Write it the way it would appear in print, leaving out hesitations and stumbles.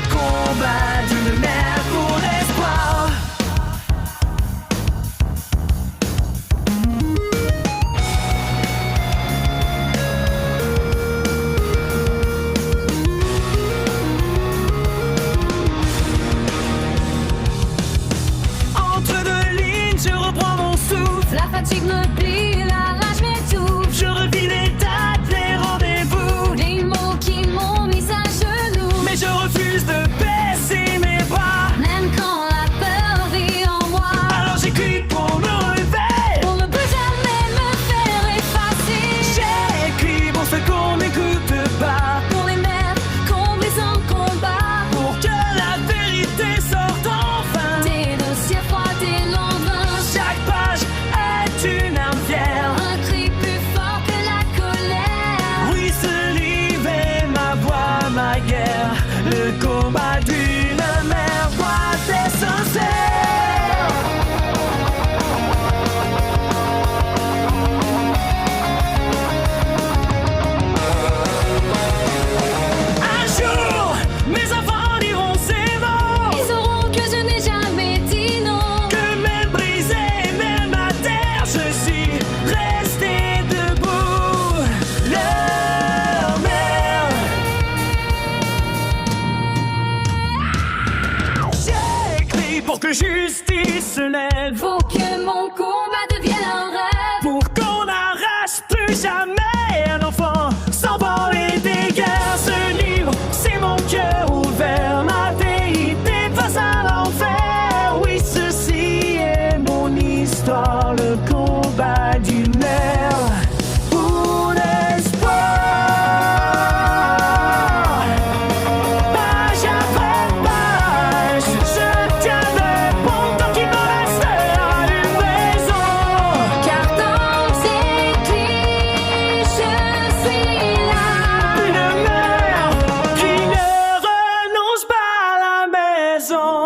le combat d'une mère pour l'espoir. Entre deux lignes, je reprends mon souffle. La fatigue me plie, la rage m'étouffe. Je revis les dates, les rendez-vous, Les mots qui m'ont mis à genoux. mais je refuse de baisser mes bras. Même quand la peur vit en moi. Alors j'écris pour me relever. Pour ne plus jamais me faire effacer. J'écris pour ceux qu'on n'écoute pas, Pour les mères qu'on brise en combat. pour que la vérité sorte enfin. Des dossiers froids, des lendemains. Chaque page est une arme fière. Un cri plus fort que la colère. Oui, ce livre est ma voix, ma guerre. Le combat d'une mère, voix sincère. Un jour, mes enfants diront ces mots. Ils sauront que je n'ai jamais dit non. Que même brisé, même à terre, je suis resté debout. Leur mère. J'écris pour que justice se lève, Faut que mon combat devienne un rêve. pour qu'on n'arrache plus jamais un enfant sans parler des guerres. Ce livre, c'est mon cœur ouvert, ma vérité face à l'enfer. Oui, ceci est mon histoire, le combat d'une mère pour l'espoir. Page après page, je tiendrai bon tant qu'il me restera une raison. Car dans ces cris, je suis là. Une mère qui ne renonce pas à la maison.